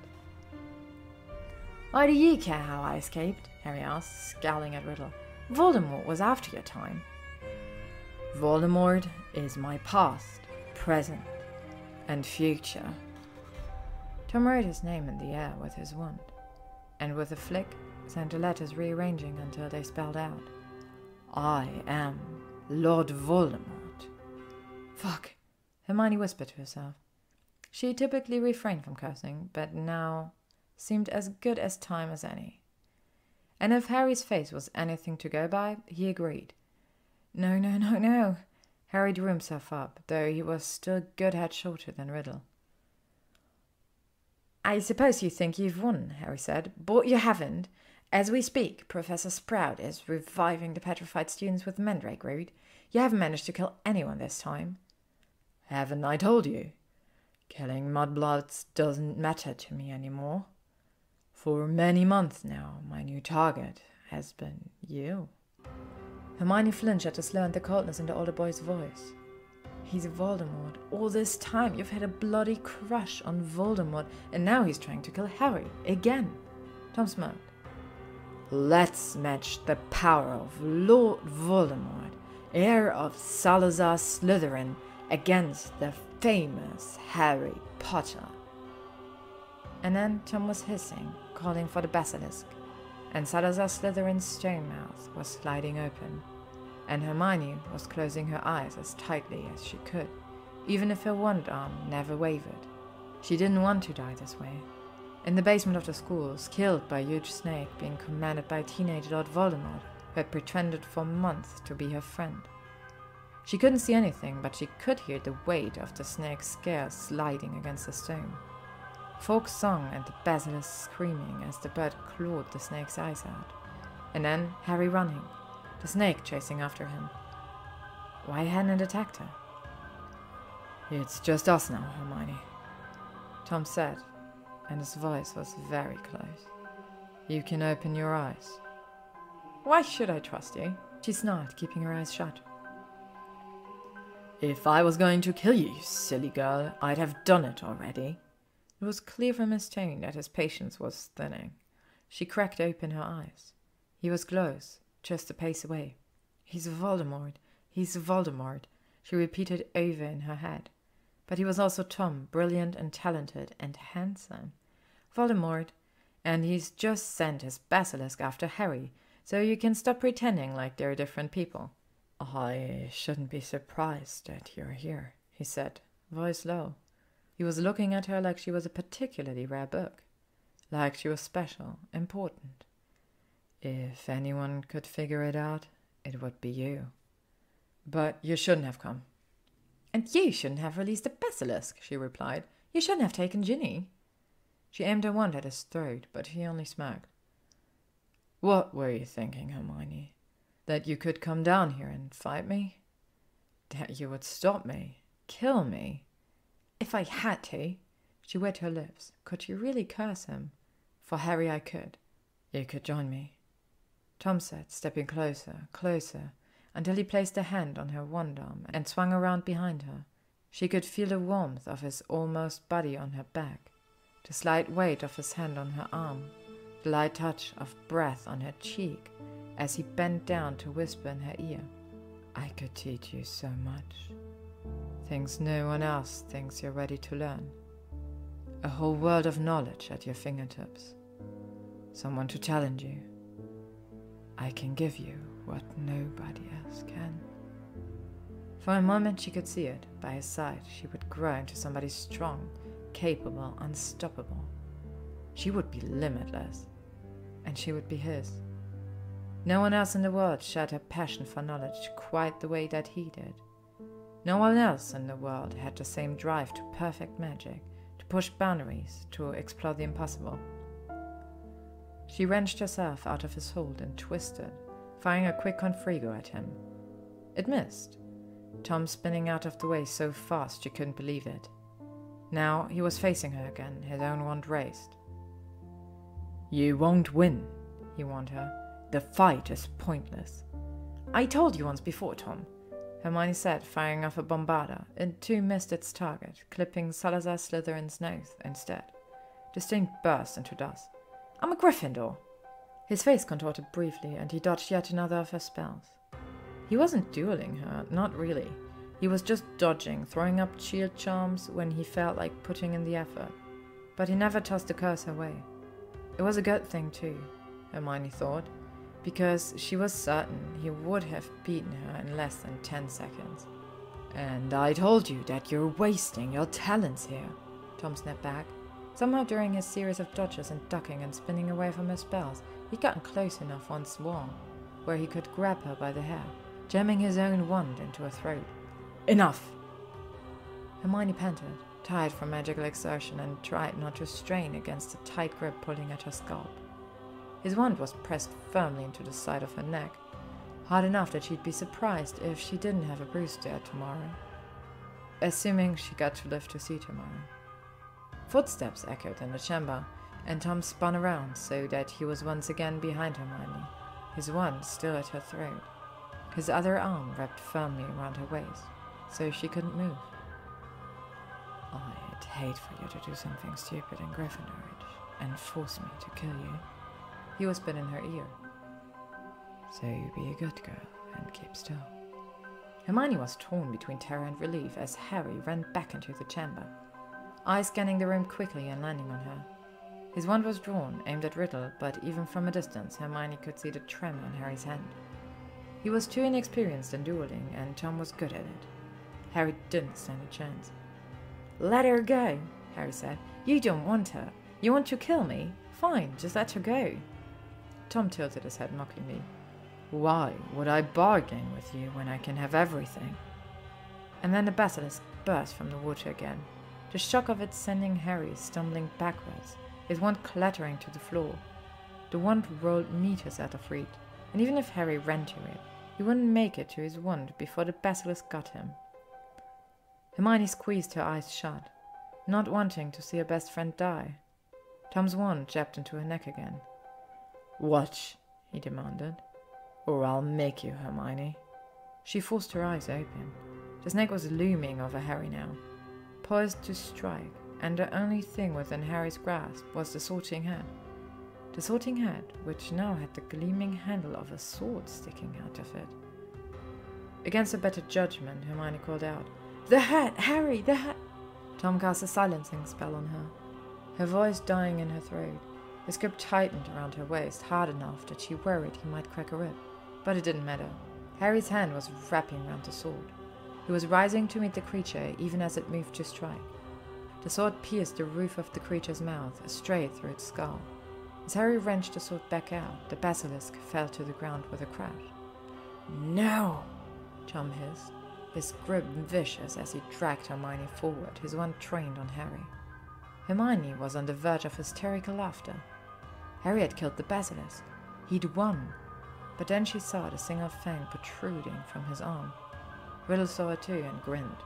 "Why do you care how I escaped?" Harry asked, scowling at Riddle. "Voldemort was after your time." "Voldemort is my past, present, and future." Tom wrote his name in the air with his wand, and with a flick sent the letters rearranging until they spelled out, "I am Lord Voldemort." "Fuck," Hermione whispered to herself. She typically refrained from cursing, but now seemed as good as time as any. And if Harry's face was anything to go by, he agreed. No. Harry drew himself up, though he was still a good head shorter than Riddle. "I suppose you think you've won," Harry said, "but you haven't. As we speak, Professor Sprout is reviving the petrified students with Mandrake Root. You haven't managed to kill anyone this time." "Haven't I told you? Killing mudbloods doesn't matter to me anymore. For many months now, my new target has been you." Hermione flinched at the slur and the coldness in the older boy's voice. "He's Voldemort. All this time you've had a bloody crush on Voldemort, and now he's trying to kill Harry, again." Tom smirked. "Let's match the power of Lord Voldemort, heir of Salazar Slytherin, against the famous Harry Potter." And then Tom was hissing, calling for the basilisk, and Salazar Slytherin's stone mouth was sliding open, and Hermione was closing her eyes as tightly as she could, even if her wand arm never wavered. She didn't want to die this way. In the basement of the schools, killed by a huge snake being commanded by teenage Lord Voldemort, who had pretended for months to be her friend. She couldn't see anything, but she could hear the weight of the snake's scales sliding against the stone. Folk's song and the basilisk screaming as the bird clawed the snake's eyes out. And then Harry running, the snake chasing after him. Why hadn't it attacked her? "It's just us now, Hermione," Tom said, and his voice was very close. "You can open your eyes." "Why should I trust you?" She snarled, keeping her eyes shut. "If I was going to kill you, you silly girl, I'd have done it already." It was clear from his tone that his patience was thinning. She cracked open her eyes. He was close, just a pace away. "He's Voldemort. He's Voldemort," she repeated over in her head. But he was also Tom, brilliant and talented and handsome. Voldemort, and he's just sent his basilisk after Harry, so you can stop pretending like they're different people. "I shouldn't be surprised that you're here," he said, voice low. He was looking at her like she was a particularly rare book, like she was special, important. "If anyone could figure it out, it would be you. But you shouldn't have come." "And you shouldn't have released the basilisk," she replied. "You shouldn't have taken Ginny." She aimed her wand at his throat, but he only smirked. "What were you thinking, Hermione? That you could come down here and fight me? That you would stop me? Kill me?" "If I had to." She wet her lips. Could she really curse him? "For Harry I could." "You could join me," Tom said, stepping closer, closer, until he placed a hand on her wand arm and swung around behind her. She could feel the warmth of his almost body on her back, the slight weight of his hand on her arm, the light touch of breath on her cheek as he bent down to whisper in her ear. "I could teach you so much. Things no one else thinks you're ready to learn. A whole world of knowledge at your fingertips. Someone to challenge you. I can give you what nobody else can." For a moment she could see it. By his side she would grow into somebody strong, capable, unstoppable. She would be limitless, and she would be his. No one else in the world shared her passion for knowledge quite the way that he did. No one else in the world had the same drive to perfect magic, to push boundaries, to explore the impossible. She wrenched herself out of his hold and twisted, firing a quick confrigo at him. It missed, Tom spinning out of the way so fast she couldn't believe it. Now he was facing her again, his own wand raised. "You won't win," he warned her. "The fight is pointless." "I told you once before, Tom," Hermione said, firing off a bombarda. It too missed its target, clipping Salazar Slytherin's nose instead. The sting burst into dust. "I'm a Gryffindor." His face contorted briefly, and he dodged yet another of her spells. He wasn't dueling her, not really. He was just dodging, throwing up shield charms when he felt like putting in the effort. But he never tossed a curse her way. It was a good thing too, Hermione thought, because she was certain he would have beaten her in less than 10 seconds. "And I told you that you're wasting your talents here," Tom snapped back. Somehow during his series of dodges and ducking and spinning away from her spells, he'd gotten close enough once more, where he could grab her by the hair, jamming his own wand into her throat. "Enough!" Hermione panted, tired from magical exertion, and tried not to strain against the tight grip pulling at her scalp. His wand was pressed firmly into the side of her neck, hard enough that she'd be surprised if she didn't have a bruise there tomorrow. Assuming she got to live to see tomorrow. Footsteps echoed in the chamber, and Tom spun around so that he was once again behind Hermione, his wand still at her throat, his other arm wrapped firmly around her waist, so she couldn't move. "I'd hate for you to do something stupid in Gryffindor and force me to kill you," he whispered in her ear. "So you be a good girl and keep still." Hermione was torn between terror and relief as Harry ran back into the chamber, eyes scanning the room quickly and landing on her. His wand was drawn, aimed at Riddle, but even from a distance Hermione could see the tremor in Harry's hand. He was too inexperienced in dueling, and Tom was good at it. Harry didn't stand a chance. "Let her go," Harry said. "You don't want her. You want to kill me? Fine, just let her go." Tom tilted his head mockingly. Why would I bargain with you when I can have everything? And then the basilisk burst from the water again, the shock of it sending Harry stumbling backwards, his wand clattering to the floor. The wand rolled meters out of reach, and even if Harry ran to it, he wouldn't make it to his wand before the basilisk got him. Hermione squeezed her eyes shut, not wanting to see her best friend die. Tom's wand jabbed into her neck again. "Watch," he demanded, "or I'll make you, Hermione." She forced her eyes open. The snake was looming over Harry now, poised to strike, and the only thing within Harry's grasp was the sorting hat. The sorting hat, which now had the gleaming handle of a sword sticking out of it. Against her better judgment, Hermione called out, "The hat! Harry, the hat!" Tom cast a silencing spell on her, her voice dying in her throat. His grip tightened around her waist hard enough that she worried he might crack a rib. But it didn't matter. Harry's hand was wrapping around the sword. He was rising to meet the creature even as it moved to strike. The sword pierced the roof of the creature's mouth, straight through its skull. As Harry wrenched the sword back out, the basilisk fell to the ground with a crash. "No!" Tom hissed, his grip vicious as he dragged Hermione forward, his wand trained on Harry. Hermione was on the verge of hysterical laughter. Harry had killed the basilisk. He'd won. But then she saw the single fang protruding from his arm. Riddle saw it too and grinned.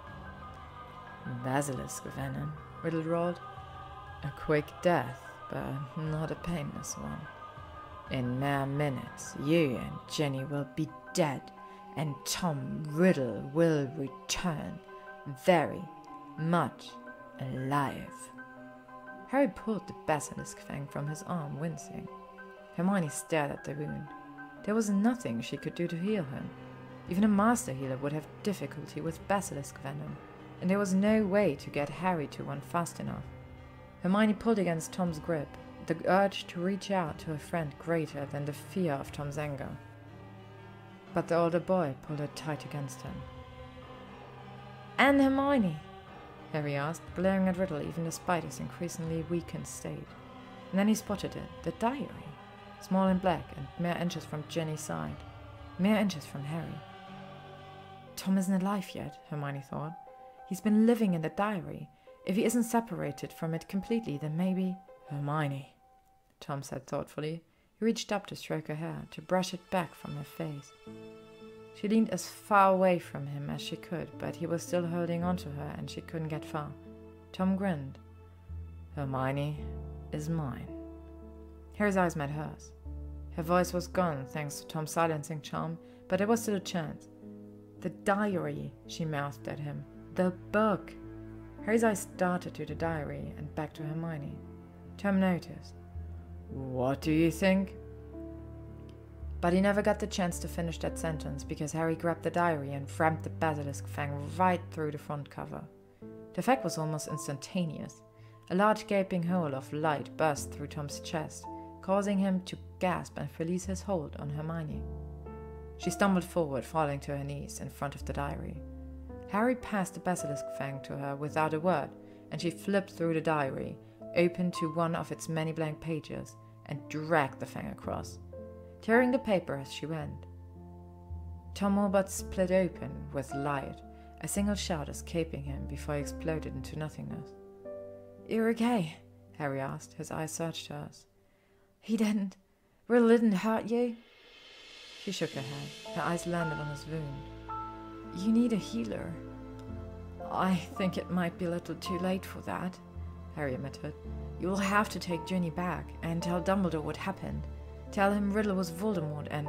"Basilisk venom," Riddle roared. "A quick death, but not a painless one. In mere minutes, you and Ginny will be dead, and Tom Riddle will return, very much alive." Harry pulled the basilisk fang from his arm, wincing. Hermione stared at the wound. There was nothing she could do to heal him. Even a master healer would have difficulty with basilisk venom, and there was no way to get Harry to one fast enough. Hermione pulled against Tom's grip, the urge to reach out to her friend greater than the fear of Tom's anger. But the older boy pulled her tight against him. "And Hermione?" Harry asked, glaring at Riddle even despite his increasingly weakened state. And then he spotted it, the diary, small and black and mere inches from Ginny's side, mere inches from Harry. Tom isn't alive yet, Hermione thought. He's been living in the diary. If he isn't separated from it completely, then maybe... "Hermione," Tom said thoughtfully. He reached up to stroke her hair, to brush it back from her face. She leaned as far away from him as she could, but he was still holding on to her and she couldn't get far. Tom grinned. "Hermione is mine." Harry's eyes met hers. Her voice was gone thanks to Tom's silencing charm, but there was still a chance. "The diary," she mouthed at him. "The book." Harry's eyes darted to the diary and back to Hermione. Tom noticed. "What do you think?" But he never got the chance to finish that sentence because Harry grabbed the diary and rammed the basilisk fang right through the front cover. The effect was almost instantaneous. A large gaping hole of light burst through Tom's chest, causing him to gasp and release his hold on Hermione. She stumbled forward, falling to her knees in front of the diary. Harry passed the basilisk fang to her without a word, and she flipped through the diary, opened to one of its many blank pages, and dragged the fang across, tearing the paper as she went. Tom Orbot split open with light, a single shout escaping him before he exploded into nothingness. "You're okay?" Harry asked, his eyes searched hers. "He didn't... Riddle didn't hurt you?" She shook her head. Her eyes landed on his wound. "You need a healer." "I think it might be a little too late for that," Harry admitted. "You'll have to take Ginny back and tell Dumbledore what happened. Tell him Riddle was Voldemort and..."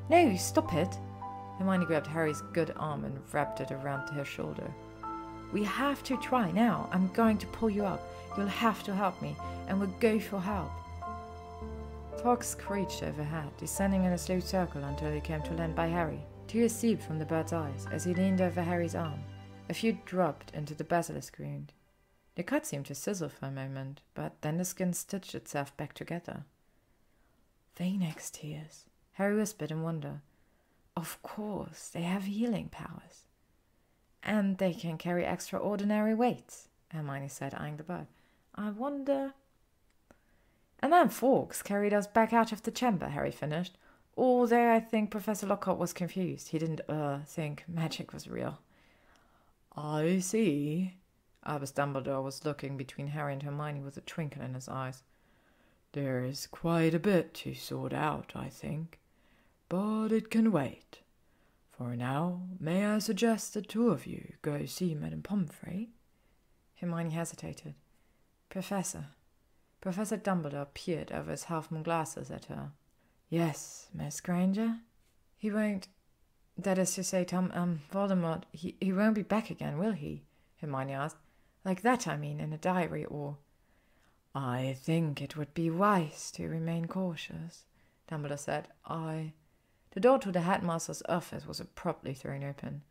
"No, stop it!" Hermione grabbed Harry's good arm and wrapped it around her shoulder. "We have to try now. I'm going to pull you up. You'll have to help me, and we'll go for help." Fog screeched overhead, descending in a slow circle until he came to land by Harry. Tears seeped from the bird's eyes as he leaned over Harry's arm. A few dropped into the basilisk wound. The cut seemed to sizzle for a moment, but then the skin stitched itself back together. "Phoenix tears," Harry whispered in wonder. "Of course, they have healing powers." "And they can carry extraordinary weights," Hermione said, eyeing the bird. "I wonder..." "And then Fawkes carried us back out of the chamber," Harry finished. Although I think Professor Lockhart was confused. He didn't, think magic was real. I see. Albus Dumbledore was looking between Harry and Hermione with a twinkle in his eyes. There is quite a bit to sort out, I think, but it can wait. For now, may I suggest the two of you go see Madame Pomfrey? Hermione hesitated. Professor Dumbledore peered over his half-moon glasses at her. Yes, Miss Granger? He won't... That is to say, Voldemort, he won't be back again, will he? Hermione asked. Like that, I mean, in a diary, or... I think it would be wise to remain cautious, Dumbledore said. The door to the headmaster's office was abruptly thrown open.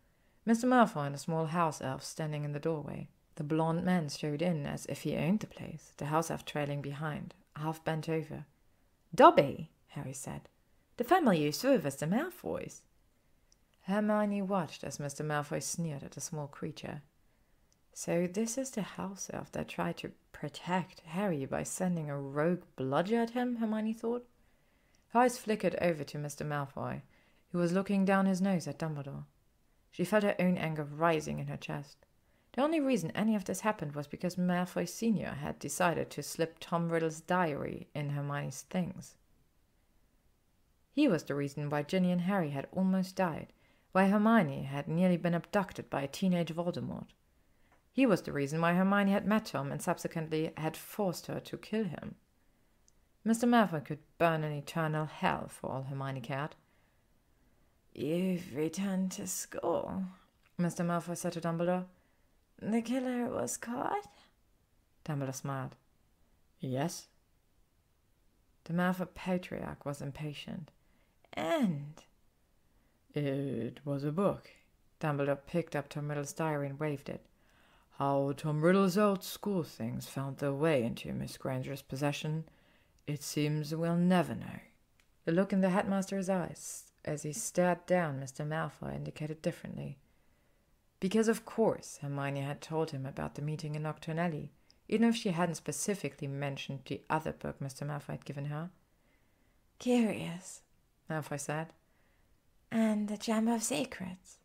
Mr. Malfoy and a small house elf standing in the doorway. The blond man strode in as if he owned the place, the house elf trailing behind, half bent over. Dobby, Harry said. The family you serve as the Malfoys. Hermione watched as Mr. Malfoy sneered at the small creature. So this is the house elf that tried to protect Harry by sending a rogue bludger at him, Hermione thought. Her eyes flickered over to Mr. Malfoy, who was looking down his nose at Dumbledore. She felt her own anger rising in her chest. The only reason any of this happened was because Malfoy Sr. had decided to slip Tom Riddle's diary in Hermione's things. He was the reason why Ginny and Harry had almost died, why Hermione had nearly been abducted by a teenage Voldemort. He was the reason why Hermione had met Tom and subsequently had forced her to kill him. Mr. Malfoy could burn in eternal hell for all Hermione cared. You've returned to school, Mr. Malfoy said to Dumbledore. The killer was caught? Dumbledore smiled. Yes. The Malfoy patriarch was impatient. And? It was a book. Dumbledore picked up Tom Riddle's diary and waved it. How Tom Riddle's old school things found their way into Miss Granger's possession, it seems we'll never know. The look in the headmaster's eyes as he stared down Mr. Malfoy indicated differently. Because of course Hermione had told him about the meeting in Nocturnally, even if she hadn't specifically mentioned the other book Mr. Malfoy had given her. Curious, Malfoy said. And the Chamber of Secrets?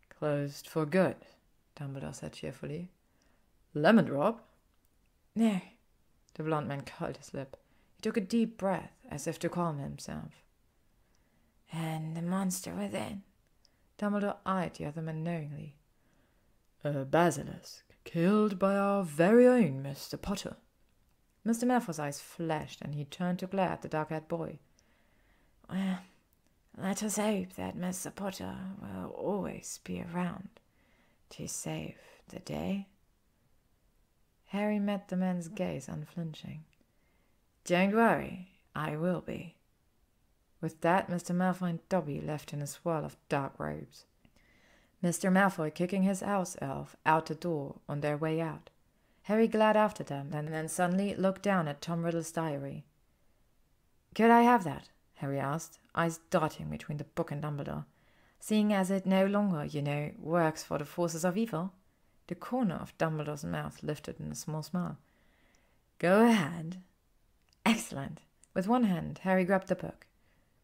Closed for good, Dumbledore said cheerfully. Lemon drop? No. The blond man curled his lip. He took a deep breath, as if to calm himself. And the monster within? Dumbledore eyed the other man knowingly. A basilisk, killed by our very own Mr. Potter. Mr. Malfoy's eyes flashed, and he turned to glare at the dark-haired boy. Well, let us hope that Mr. Potter will always be around to save the day. Harry met the man's gaze unflinching. Don't worry, I will be. With that, Mr. Malfoy and Dobby left in a swirl of dark robes. Mr. Malfoy kicking his house elf out the door on their way out. Harry glared after them, and then suddenly looked down at Tom Riddle's diary. Could I have that? Harry asked, eyes darting between the book and Dumbledore. Seeing as it no longer, works for the forces of evil. The corner of Dumbledore's mouth lifted in a small smile. Go ahead. Excellent. With one hand, Harry grabbed the book.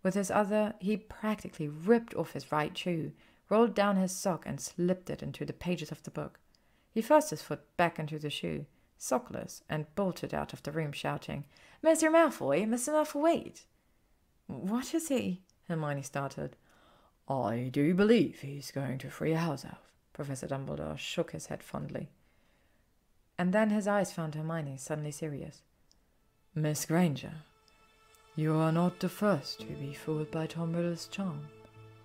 With his other, he practically ripped off his right shoe, rolled down his sock, and slipped it into the pages of the book. He thrust his foot back into the shoe, sockless, and bolted out of the room, shouting, Mr. Malfoy! Mr. Malfoy, wait! What is he? Hermione started. I do believe he's going to free a house elf. Professor Dumbledore shook his head fondly. And then his eyes found Hermione, suddenly serious. Miss Granger, you are not the first to be fooled by Tom Riddle's charm.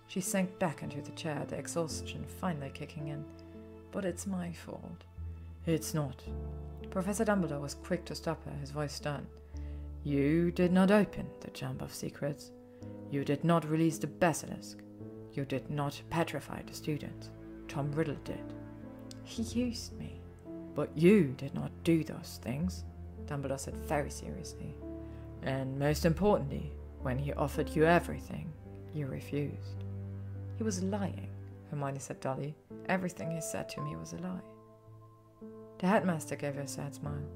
She sank back into the chair, the exhaustion finally kicking in. But it's my fault. It's not. Professor Dumbledore was quick to stop her, his voice stern. You did not open the Chamber of Secrets. You did not release the basilisk. You did not petrify the students. Tom Riddle did. He used me. But you did not do those things, Dumbledore said very seriously. And most importantly, when he offered you everything, you refused. He was lying, Hermione said dully. Everything he said to me was a lie. The headmaster gave her a sad smile.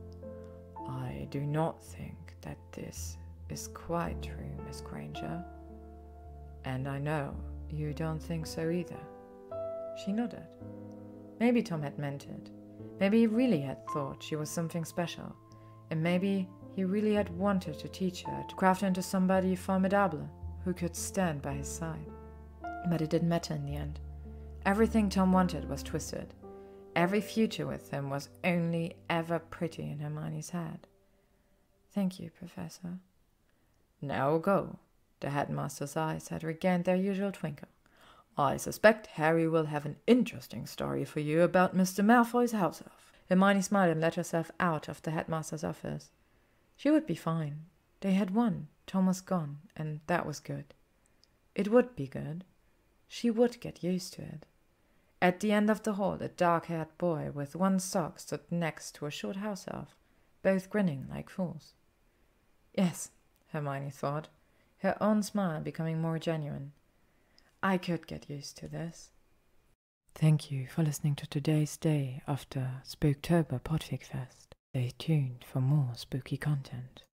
I do not think that this is quite true, Miss Granger. And I know you don't think so either." She nodded. Maybe Tom had meant it. Maybe he really had thought she was something special. And maybe he really had wanted to teach her to craft into somebody formidable who could stand by his side. But it didn't matter in the end. Everything Tom wanted was twisted. Every future with him was only ever pretty in Hermione's head. "Thank you, Professor." "Now go." The headmaster's eyes had regained their usual twinkle. "I suspect Harry will have an interesting story for you about Mr. Malfoy's house elf." Hermione smiled and let herself out of the headmaster's office. She would be fine. They had won. Tom was gone, and that was good. It would be good. She would get used to it. At the end of the hall, a dark-haired boy with one sock stood next to a short house elf, both grinning like fools. Yes, Hermione thought, her own smile becoming more genuine. I could get used to this. Thank you for listening to today's day of the Spooktober Podfic Fest. Stay tuned for more spooky content.